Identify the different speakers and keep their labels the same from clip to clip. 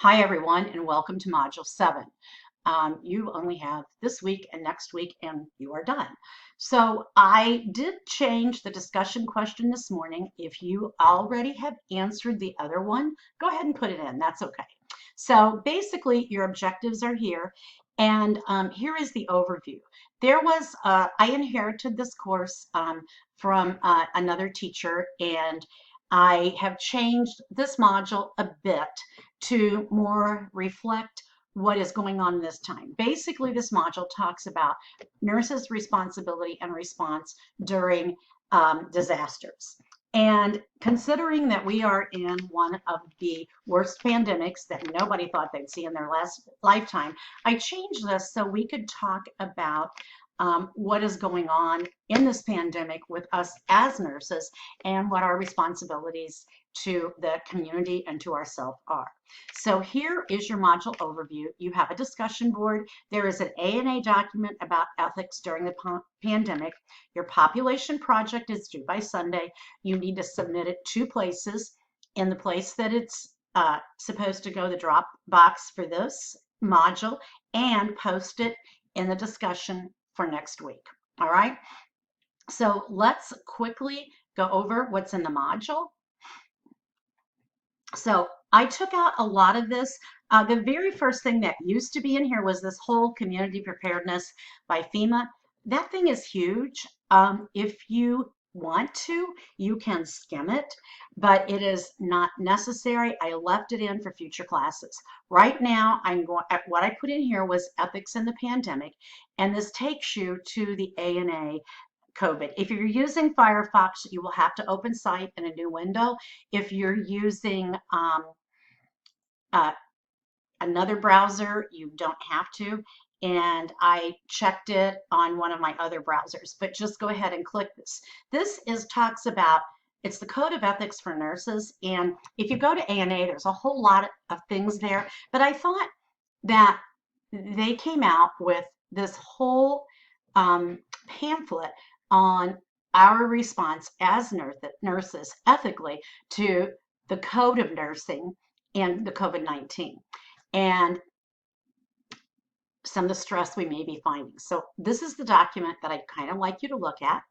Speaker 1: Hi everyone, and welcome to Module 7. You only have this week and next week, and you are done. So I did change the discussion question this morning. If you already have answered the other one, go ahead and put it in. That's okay. So basically, your objectives are here, and here is the overview. I inherited this course from another teacher, and I have changed this module a bit to more reflect what is going on this time. Basically, this module talks about nurses' responsibility and response during disasters. And considering that we are in one of the worst pandemics that nobody thought they'd see in their last lifetime, I changed this so we could talk about what is going on in this pandemic with us as nurses and what our responsibilities to the community and to ourselves are. So here is your module overview. You have a discussion board. There is an ANA document about ethics during the pandemic. Your population project is due by Sunday. You need to submit it 2 places. In the place that it's supposed to go, the drop box for this module, and post it in the discussion for next week. All right. So let's quickly go over what's in the module. So I took out a lot of this. The very first thing that used to be in here was this whole community preparedness by FEMA. That thing is huge. If you want to, you can skim it, but it is not necessary. I left it in for future classes. Right now, what I put in here was ethics in the pandemic, and this takes you to the ANA COVID. If you're using Firefox, you will have to open Site in a new window. If you're using another browser, you don't have to. And I checked it on one of my other browsers, but just go ahead and click this. Talks about, it's the Code of Ethics for Nurses. And if you go to ANA, there's a whole lot of things there. But I thought that they came out with this whole pamphlet on our response as nurses ethically to the code of nursing and the COVID-19 and some of the stress we may be finding. So this is the document that I'd kind of like you to look at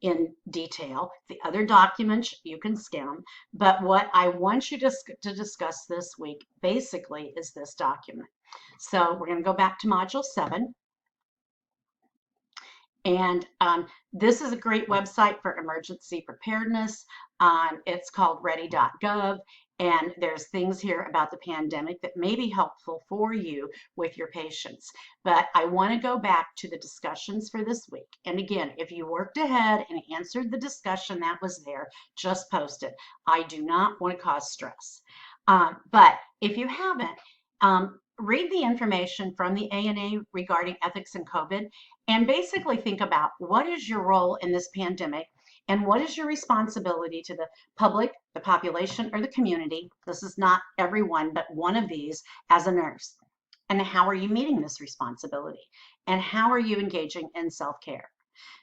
Speaker 1: in detail. The other documents you can skim, but what I want you to discuss this week basically is this document. So we're going to go back to Module 7. And this is a great website for emergency preparedness. It's called ready.gov. And there's things here about the pandemic that may be helpful for you with your patients. But I want to go back to the discussions for this week. And again, if you worked ahead and answered the discussion that was there, just post it. I do not want to cause stress. But if you haven't, read the information from the ANA regarding ethics and COVID, and basically think about what is your role in this pandemic and what is your responsibility to the public, the population, or the community. This is not everyone, but one of these as a nurse. And how are you meeting this responsibility? And how are you engaging in self-care?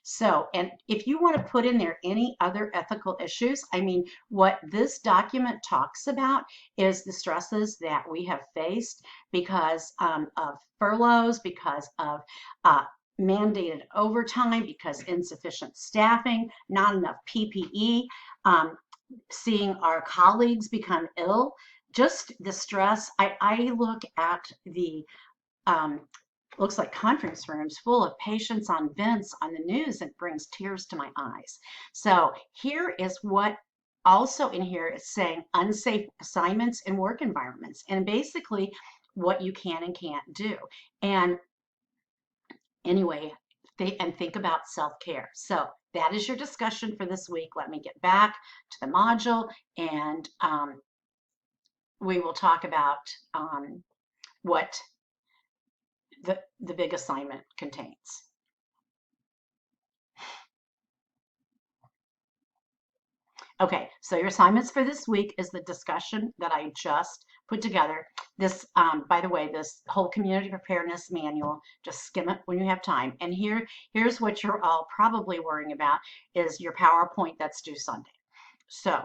Speaker 1: So, and if you want to put in there any other ethical issues, I mean, what this document talks about is the stresses that we have faced because of furloughs, because of mandated overtime, because insufficient staffing, not enough PPE, seeing our colleagues become ill, just the stress. I look at the looks like conference rooms full of patients on vents on the news, and it brings tears to my eyes. So here is what also in here is saying unsafe assignments in work environments, and basically what you can and can't do. And anyway, think about self-care. So that is your discussion for this week. Let me get back to the module, and we will talk about what the big assignment contains. Okay, so your assignments for this week is the discussion that I just put together. This, by the way, this whole community preparedness manual, just skim it when you have time. And here's what you're all probably worrying about is your PowerPoint that's due Sunday. So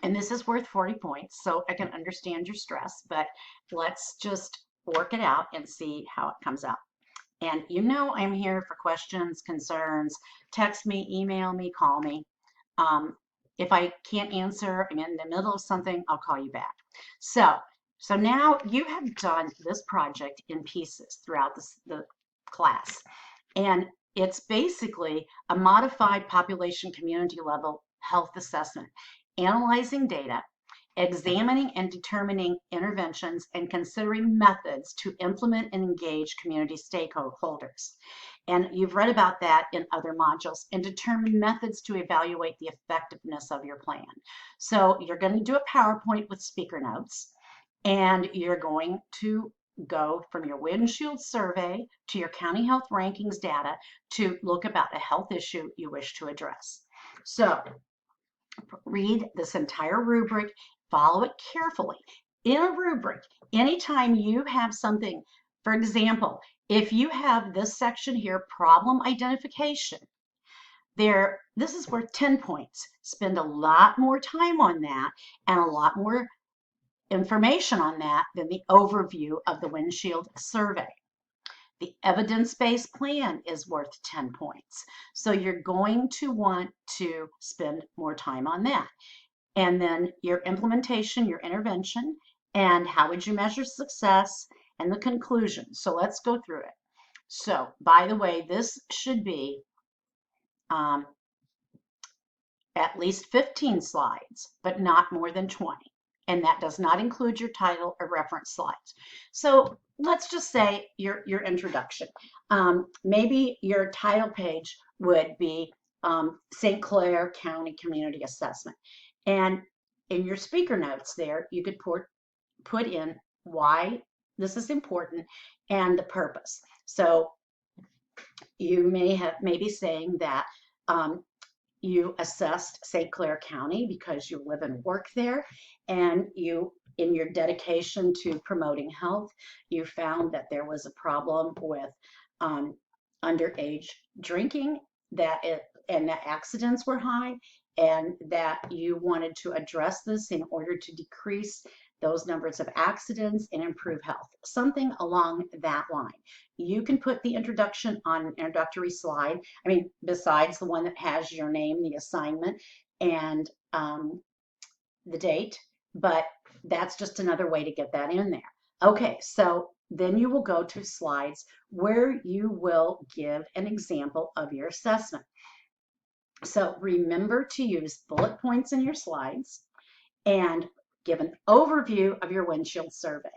Speaker 1: And this is worth 40 points, so I can understand your stress, but let's just work it out and see how it comes out. And you know I'm here for questions, concerns. Text me, email me, call me. If I can't answer, I'm in the middle of something, I'll call you back. So now you have done this project in pieces throughout the class. And it's basically a modified population community level health assessment, analyzing data, examining and determining interventions, and considering methods to implement and engage community stakeholders. And you've read about that in other modules, and determine methods to evaluate the effectiveness of your plan. So you're going to do a PowerPoint with speaker notes, and you're going to go from your windshield survey to your county health rankings data to look about a health issue you wish to address. So read this entire rubric, follow it carefully. In a rubric, anytime you have something, for example, if you have this section here, problem identification, this is worth 10 points. Spend a lot more time on that and a lot more information on that than the overview of the windshield survey. The evidence-based plan is worth 10 points. So you're going to want to spend more time on that. And then your implementation, your intervention, and how would you measure success, and the conclusion. So let's go through it. So by the way, this should be at least 15 slides, but not more than 20. And that does not include your title or reference slides. So let's just say your introduction. Maybe your title page would be St. Clair County Community Assessment. And in your speaker notes there, you could put in why this is important and the purpose. So you may be saying that you assessed St. Clair County because you live and work there, and in your dedication to promoting health, you found that there was a problem with underage drinking, and the accidents were high, and that you wanted to address this in order to decrease those numbers of accidents and improve health, something along that line. You can put the introduction on an introductory slide. I mean, besides the one that has your name, the assignment, and the date, but that's just another way to get that in there. Okay, so then you will go to slides where you will give an example of your assessment. So remember to use bullet points in your slides and give an overview of your windshield survey.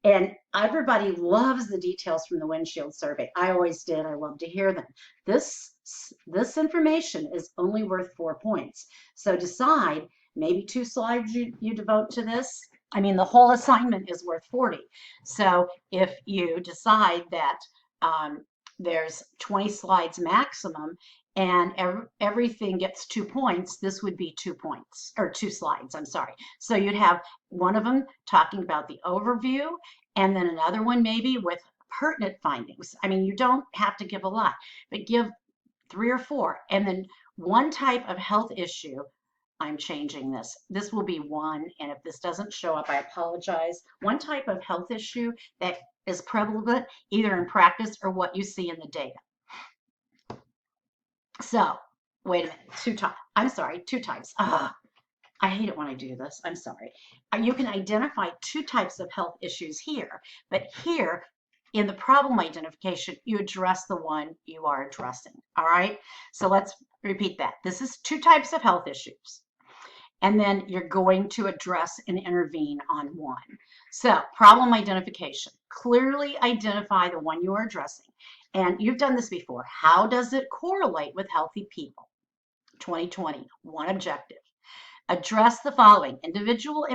Speaker 1: And everybody loves the details from the windshield survey. I always did. I love to hear them. This information is only worth 4 points. So decide, maybe 2 slides you devote to this. I mean, the whole assignment is worth 40. So if you decide that there's 20 slides maximum, and everything gets 2 points, this would be 2 points, or 2 slides, I'm sorry. So you'd have one of them talking about the overview, and then another one maybe with pertinent findings. I mean, you don't have to give a lot, but give 3 or 4. And then one type of health issue, I'm changing this. This will be 1, and if this doesn't show up, I apologize. One type of health issue that is prevalent either in practice or what you see in the data. So, wait a minute, 2 types. I hate it when I do this. I'm sorry. You can identify 2 types of health issues here, but here in the problem identification, you address the one you are addressing. All right. So let's repeat that. This is 2 types of health issues, and then you're going to address and intervene on one. So problem identification, clearly identify the one you are addressing. And you've done this before. How does it correlate with healthy people? 2020, one objective. Address the following: individual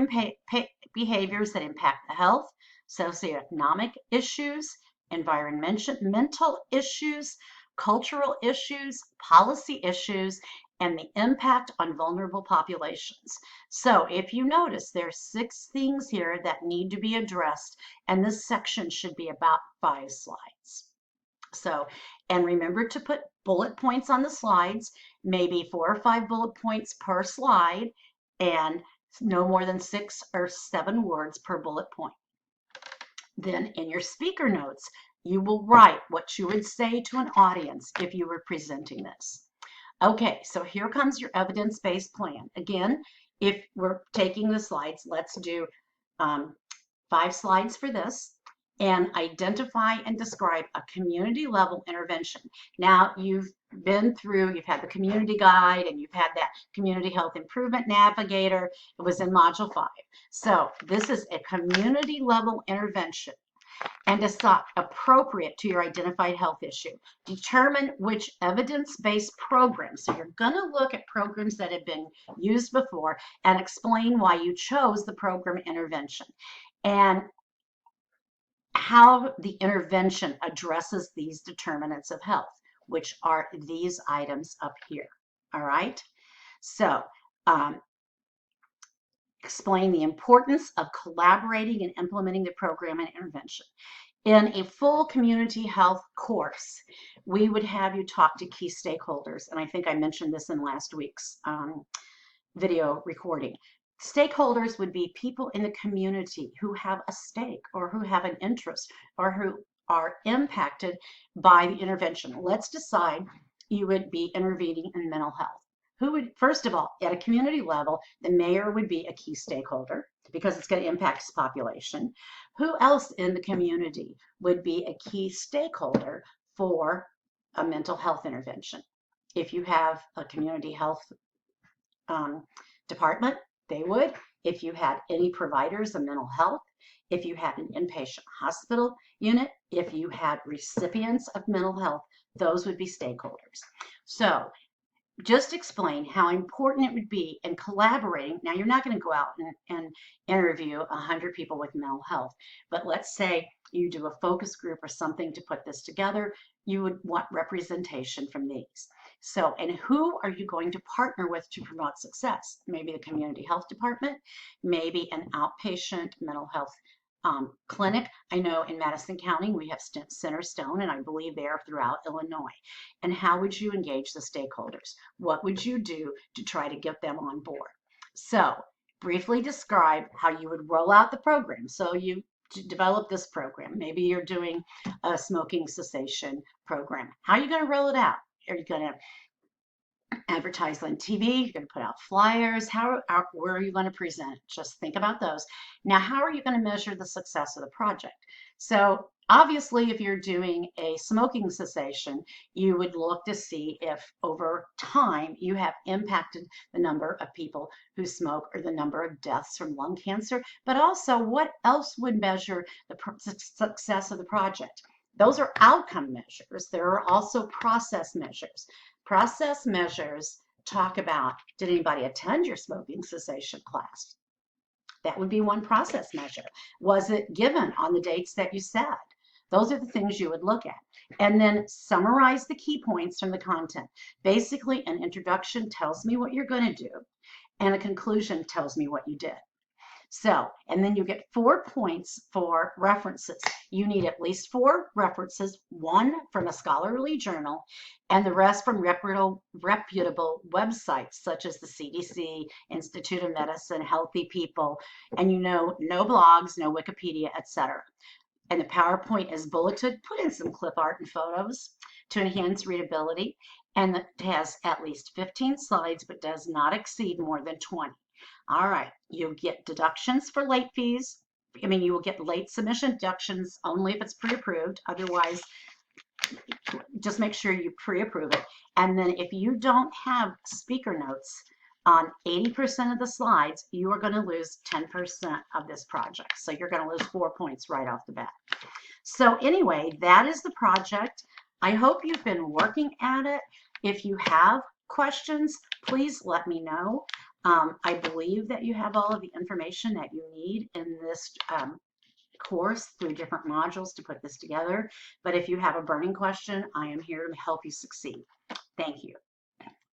Speaker 1: behaviors that impact the health, socioeconomic issues, environmental issues, cultural issues, policy issues, and the impact on vulnerable populations. So if you notice, there's 6 things here that need to be addressed, and this section should be about 5 slides. So, and remember to put bullet points on the slides, maybe 4 or 5 bullet points per slide, and no more than 6 or 7 words per bullet point. Then in your speaker notes, you will write what you would say to an audience if you were presenting this. Okay, so here comes your evidence-based plan. Again, if we're taking the slides, let's do 5 slides for this, and identify and describe a community level intervention. Now you've been through, you've had the community guide and you've had that community health improvement navigator. It was in module 5. So this is a community level intervention and decide appropriate to your identified health issue. Determine which evidence-based programs. So you're going to look at programs that have been used before and explain why you chose the program intervention and how the intervention addresses these determinants of health, which are these items up here. All right. So explain the importance of collaborating and implementing the program and intervention. In a full community health course, we would have you talk to key stakeholders. And I think I mentioned this in last week's video recording. Stakeholders would be people in the community who have a stake or who have an interest or who are impacted by the intervention. Let's decide you would be intervening in mental health. Who would, first of all, at a community level, the mayor would be a key stakeholder because it's going to impact his population. Who else in the community would be a key stakeholder for a mental health intervention? If you have a community health department, they would. If you had any providers of mental health, if you had an inpatient hospital unit, if you had recipients of mental health, those would be stakeholders. So just explain how important it would be in collaborating. Now, you're not going to go out and interview 100 people with mental health, but let's say you do a focus group or something to put this together. You would want representation from these. So, and who are you going to partner with to promote success? Maybe the community health department, maybe an outpatient mental health clinic. I know in Madison County we have Centerstone, and I believe they are throughout Illinois. And how would you engage the stakeholders? What would you do to try to get them on board? So briefly describe how you would roll out the program. So you develop this program. Maybe you're doing a smoking cessation program. How are you going to roll it out? Are you going to advertise on TV? You're going to put out flyers. Where are you going to present? Just think about those. Now, how are you going to measure the success of the project? So obviously, if you're doing a smoking cessation, you would look to see if over time you have impacted the number of people who smoke or the number of deaths from lung cancer, but also what else would measure the success of the project. Those are outcome measures. There are also process measures. Process measures talk about, did anybody attend your smoking cessation class? That would be one process measure. Was it given on the dates that you said? Those are the things you would look at. And then summarize the key points from the content. Basically, an introduction tells me what you're going to do, and a conclusion tells me what you did. So, and then you get 4 points for references. You need at least 4 references, 1 from a scholarly journal, and the rest from reputable websites such as the CDC, Institute of Medicine, Healthy People, and no blogs, no Wikipedia, etc. And the PowerPoint is bulleted. Put in some clip art and photos to enhance readability, and it has at least 15 slides, but does not exceed more than 20. All right, you'll get deductions for late fees. I mean, you will get late submission deductions only if it's pre-approved. Otherwise, just make sure you pre-approve it. And then if you don't have speaker notes on 80% of the slides, you are going to lose 10% of this project. So you're going to lose 4 points right off the bat. So anyway, that is the project. I hope you've been working at it. If you have questions, please let me know. I believe that you have all of the information that you need in this course through different modules to put this together. But if you have a burning question, I am here to help you succeed. Thank you.